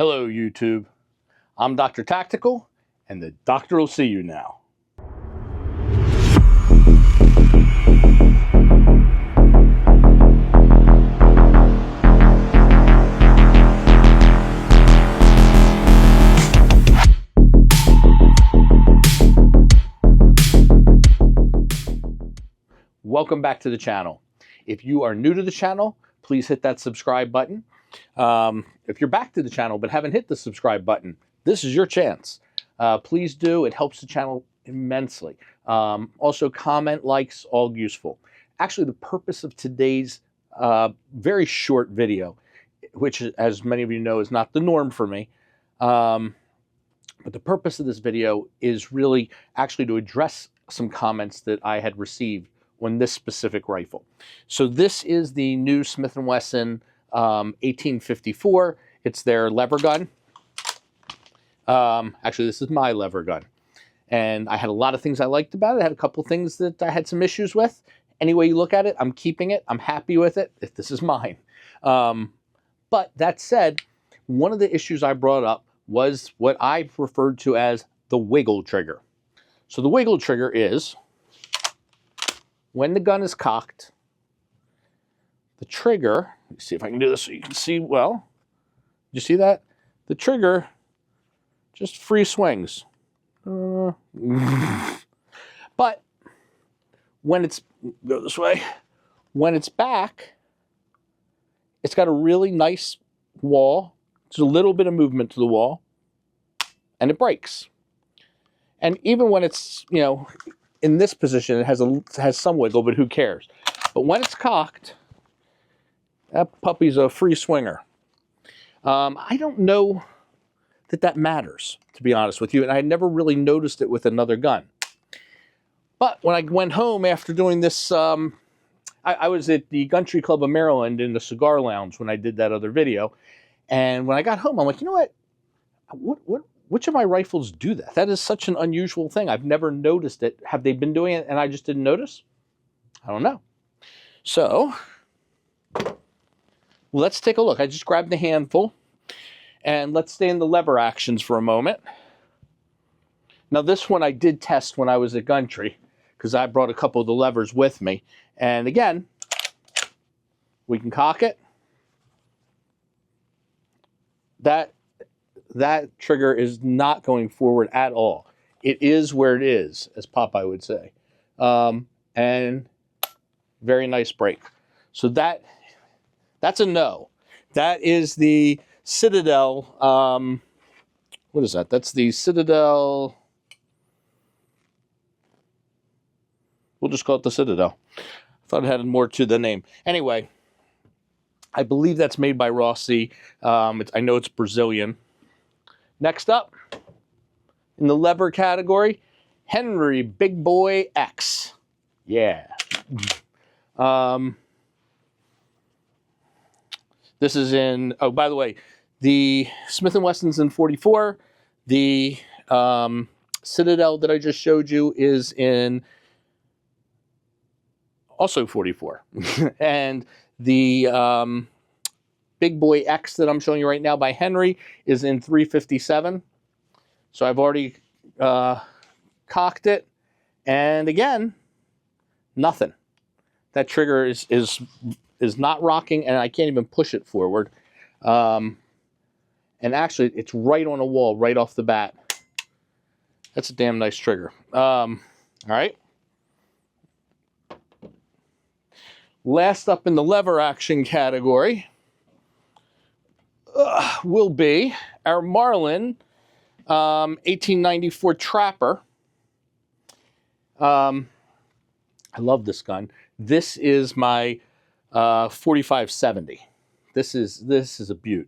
Hello, YouTube. I'm Dr. Tactical, and the doctor will see you now. Welcome back to the channel. If you are new to the channel, please hit that subscribe button. If you're back to the channel but haven't hit the subscribe button, this is your chance. Please do. It helps the channel immensely. Also, comment, likes, all useful. Actually, the purpose of today's very short video, which, as many of you know, is not the norm for me, but the purpose of this video is really actually to address some comments that I had received on this specific rifle. So this is the new Smith Wesson 1854. It's their lever gun. Actually, this is my lever gun. And I had a lot of things I liked about it. I had a couple things that I had some issues with. Any way you look at it, I'm keeping it. I'm happy with it. If this is mine. But that said, one of the issues I brought up was what I referred to as the wiggle trigger. So the wiggle trigger is when the gun is cocked, the trigger, let's see if I can do this so you can see well. You see that? The trigger just free swings. But when it's, go this way, when it's back, it's got a really nice wall. There's a little bit of movement to the wall, and it breaks. And even when it's, you know, in this position, it has some wiggle, but who cares? But when it's cocked, that puppy's a free swinger. I don't know that matters, to be honest with you, and I never really noticed it with another gun. But when I went home after doing this, I was at the Gun Tree Club of Maryland in the cigar lounge when I did that other video, and when I got home, I'm like, you know what? Which of my rifles do that? That is such an unusual thing. I've never noticed it. Have they been doing it and I just didn't notice? I don't know. So, let's take a look. I just grabbed a handful, and let's stay in the lever actions for a moment. Now, this one I did test when I was at Gun Tree, because I brought a couple of the levers with me. And again, we can cock it. That trigger is not going forward at all. It is where it is, as Popeye would say. And very nice break. So that's a no. That is the Citadel. What is that? That's the Citadel. We'll just call it the Citadel. I thought it had more to the name. Anyway, I believe that's made by Rossi. I know it's Brazilian. Next up, in the lever category, Henry Big Boy X. Yeah. This is in, oh, by the way, the Smith & Wesson's in 44. The Citadel that I just showed you is in also 44. And the Big Boy X that I'm showing you right now by Henry is in 357. So I've already cocked it. And again, nothing. That trigger is not rocking, and I can't even push it forward. And actually, it's right on a wall, right off the bat. That's a damn nice trigger. All right. Last up in the lever action category will be our Marlin 1894 Trapper. I love this gun. This is my 4570. This is a beaut.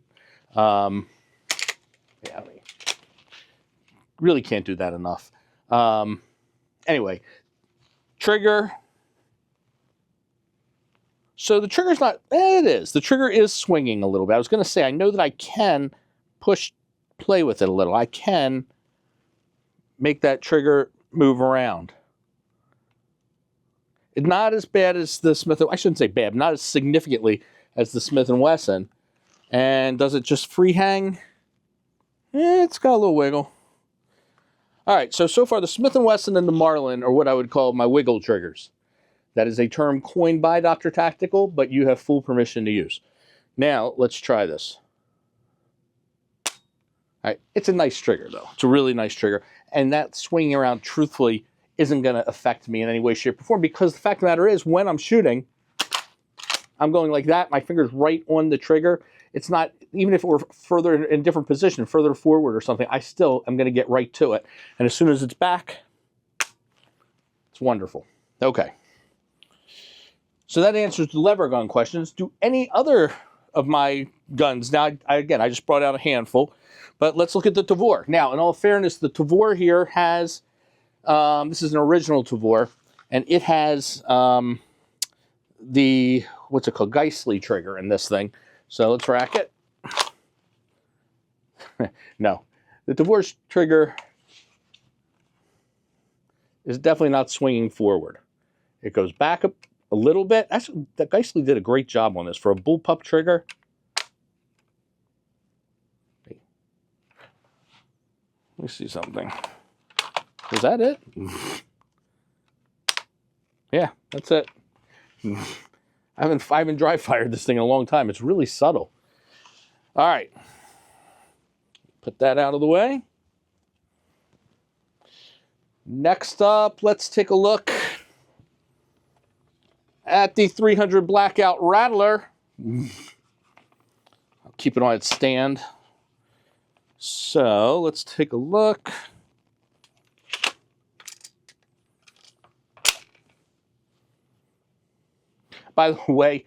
Yeah, I mean, really can't do that enough. Anyway, trigger. So the trigger's not, it is. The trigger is swinging a little bit. I was going to say, I know that I can play with it a little. I can make that trigger move around. It's not as bad as the Smith, I shouldn't say bad, not as significantly as the Smith & Wesson. And does it just free hang? It's got a little wiggle. All right, so far the Smith & Wesson and the Marlin are what I would call my wiggle triggers. That is a term coined by DoctorTactical, but you have full permission to use. Now, let's try this. All right, it's a nice trigger, though. It's a really nice trigger. And that swinging around, truthfully, isn't going to affect me in any way, shape, or form, because the fact of the matter is, when I'm shooting, I'm going like that. My finger's right on the trigger. It's not, even if it were further in a different position, further forward or something, I still am going to get right to it. And as soon as it's back, it's wonderful. Okay. So that answers the lever gun questions. Do any other of my guns, now, again, I just brought out a handful, but let's look at the Tavor. Now, in all fairness, the Tavor here has, this is an original Tavor, and it has the, what's it called, Geissele trigger in this thing. So let's rack it. No, the Tavor's trigger is definitely not swinging forward. It goes back up a little bit. Actually, that Geissele did a great job on this for a bullpup trigger. Let me see something. Is that it? Yeah, that's it. I haven't dry fired this thing in a long time. It's really subtle. All right. Put that out of the way. Next up, let's take a look at the 300 Blackout Rattler. I'll keep it on its stand. So let's take a look. By the way,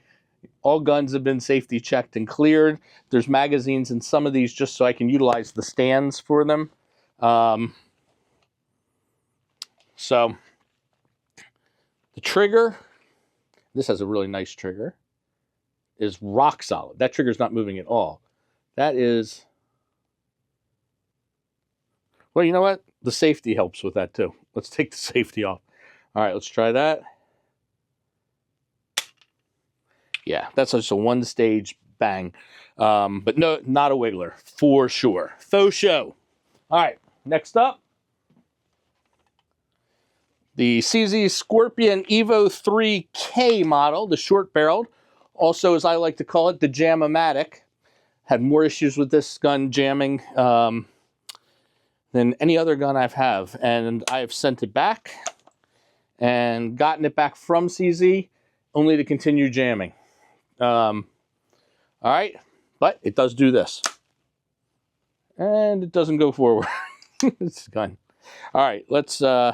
all guns have been safety checked and cleared. There's magazines in some of these just so I can utilize the stands for them. So the trigger, this has a really nice trigger, is rock solid. That trigger's not moving at all. That is, well, you know what? The safety helps with that too. Let's take the safety off. All right, let's try that. Yeah, that's just a one-stage bang. But no, not a wiggler, for sure. Faux show. All right, next up. The CZ Scorpion Evo 3K model, the short-barreled. Also, as I like to call it, the Jam-O-Matic. Had more issues with this gun jamming than any other gun I've have. And I have sent it back and gotten it back from CZ only to continue jamming. All right, but it does do this. And it doesn't go forward. It's gun. All right, let's, oh,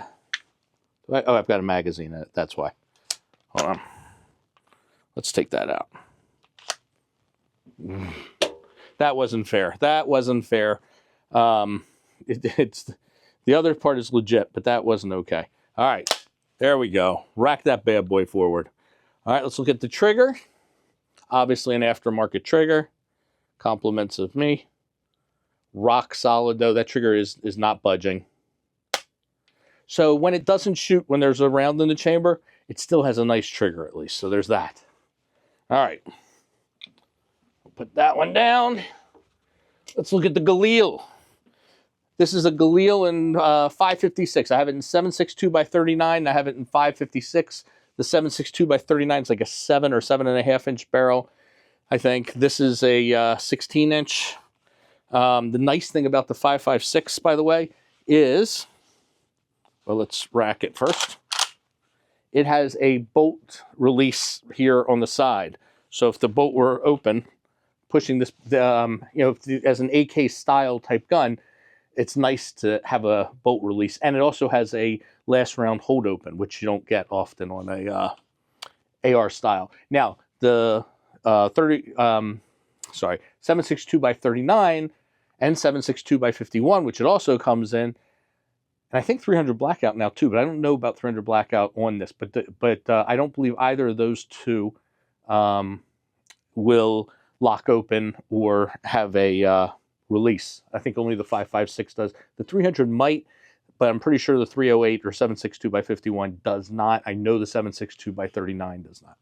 I've got a magazine in it, that's why. Hold on. Let's take that out. That wasn't fair. That wasn't fair. It's the other part is legit, but that wasn't okay. All right, there we go. Rack that bad boy forward. All right, let's look at the trigger. Obviously an aftermarket trigger. Compliments of me. Rock solid though. That trigger is not budging. So when it doesn't shoot when there's a round in the chamber, it still has a nice trigger at least. So there's that. All right. Put that one down. Let's look at the Galil. This is a Galil in 556. I have it in 7.62x39. I have it in 556. The 7.62x39 is like a 7 or 7.5 inch barrel, I think. This is a 16 inch. The nice thing about the 5.56, by the way, is, well, let's rack it first. It has a bolt release here on the side. So if the bolt were open, pushing this, as an AK style type gun, it's nice to have a bolt release. And it also has a last round hold open, which you don't get often on a AR style. Now, the 7.62x39 and 7.62x51, which it also comes in, and I think 300 Blackout now too, but I don't know about 300 Blackout on this, but I don't believe either of those two will lock open or have a release. I think only the 5.56 does. The 300 might, but I'm pretty sure the 308 or 7.62x51 does not. I know the 7.62x39 does not.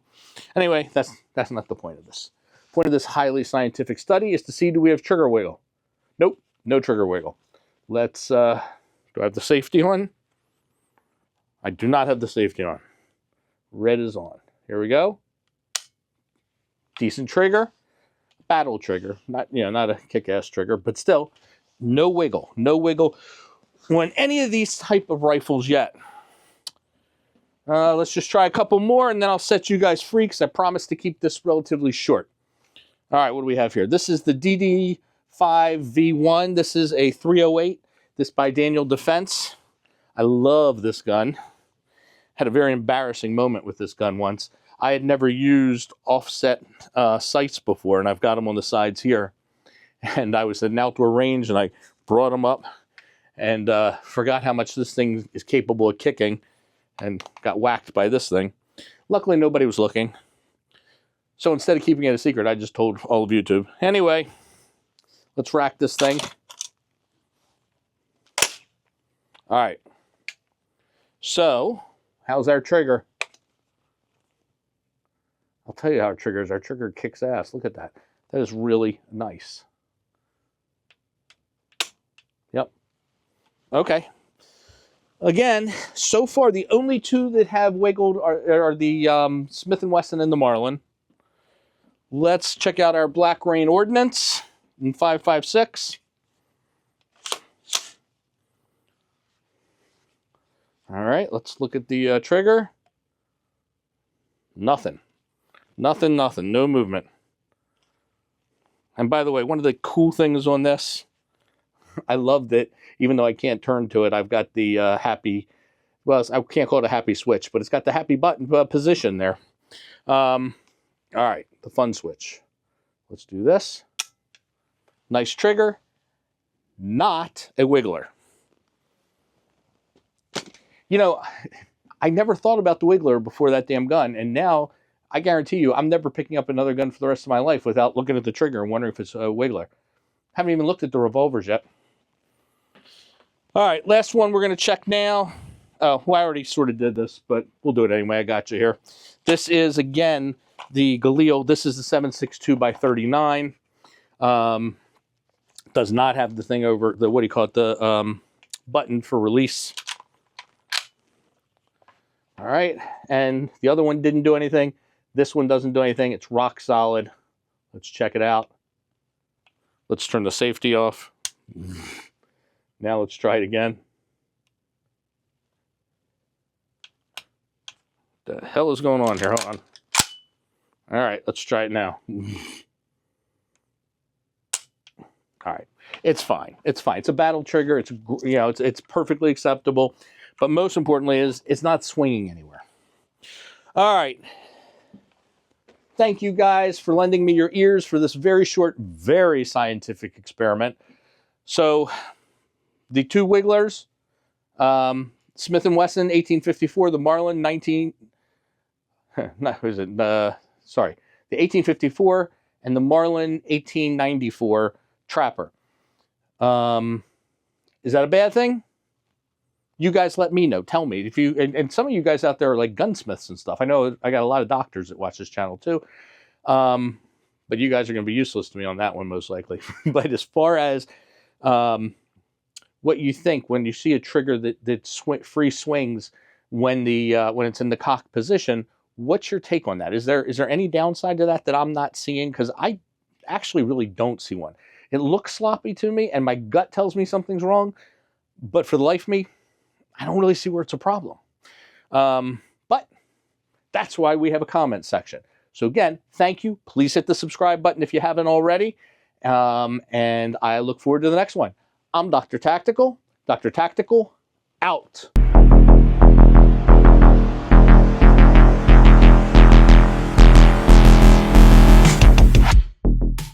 Anyway, that's not the point of this. The point of this highly scientific study is to see, do we have trigger wiggle? Nope, No trigger wiggle. Let's, do I have the safety on? I do not have the safety on. Red is on. Here we go. Decent trigger. Battle trigger. Not, not a kick-ass trigger, but still, no wiggle. No wiggle on any of these type of rifles yet. Let's just try a couple more, and then I'll set you guys free, because I promise to keep this relatively short. All right, what do we have here? This is the DD5V1. This is a 308. This by Daniel Defense. I love this gun. Had a very embarrassing moment with this gun once. I had never used offset sights before, and I've got them on the sides here. And I was at an outdoor range, and I brought them up and forgot how much this thing is capable of kicking, and got whacked by this thing. Luckily, nobody was looking. So instead of keeping it a secret, I just told all of YouTube. Anyway, let's rack this thing. All right. So, how's our trigger? I'll tell you how our trigger is. Our trigger kicks ass. Look at that. That is really nice. Yep. Okay. Again, so far, the only two that have wiggled are the Smith Wesson and the Marlin. Let's check out our Black Rain Ordnance in 5.56. All right, let's look at the trigger. Nothing. Nothing, nothing. No movement. And by the way, one of the cool things on this, I loved it, even though I can't turn to it. I've got the happy, well, I can't call it a happy switch, but it's got the happy button position there. All right, the fun switch. Let's do this. Nice trigger. Not a wiggler. You know, I never thought about the wiggler before that damn gun, and now I guarantee you I'm never picking up another gun for the rest of my life without looking at the trigger and wondering if it's a wiggler. Haven't even looked at the revolvers yet. All right, last one we're going to check now. Oh, well, I already sort of did this, but we'll do it anyway. I got you here. This is, again, the Galil. This is the 7.62x39. Does not have the thing over, the, what do you call it, the button for release. All right, and the other one didn't do anything. This one doesn't do anything. It's rock solid. Let's check it out. Let's turn the safety off. Now let's try it again. What the hell is going on here? Hold on. All right, let's try it now. All right, it's fine. It's fine. It's a battle trigger. It's, you know, it's perfectly acceptable. But most importantly is it's not swinging anywhere. All right. Thank you guys for lending me your ears for this very short, very scientific experiment. So the two wigglers, Smith & Wesson 1854, the Marlin 19, no, who is it? Sorry, the 1854 and the Marlin 1894 Trapper. Is that a bad thing? You guys let me know. Tell me if you, and some of you guys out there are like gunsmiths and stuff. I know I got a lot of doctors that watch this channel too. But you guys are going to be useless to me on that one most likely. But as far as what you think when you see a trigger that free swings when it's in the cock position, what's your take on that? Is there any downside to that I'm not seeing? Because I actually really don't see one. It looks sloppy to me, and my gut tells me something's wrong. But for the life of me, I don't really see where it's a problem. But that's why we have a comment section. So again, thank you. Please hit the subscribe button if you haven't already. And I look forward to the next one. I'm Dr. Tactical. Dr. Tactical, out.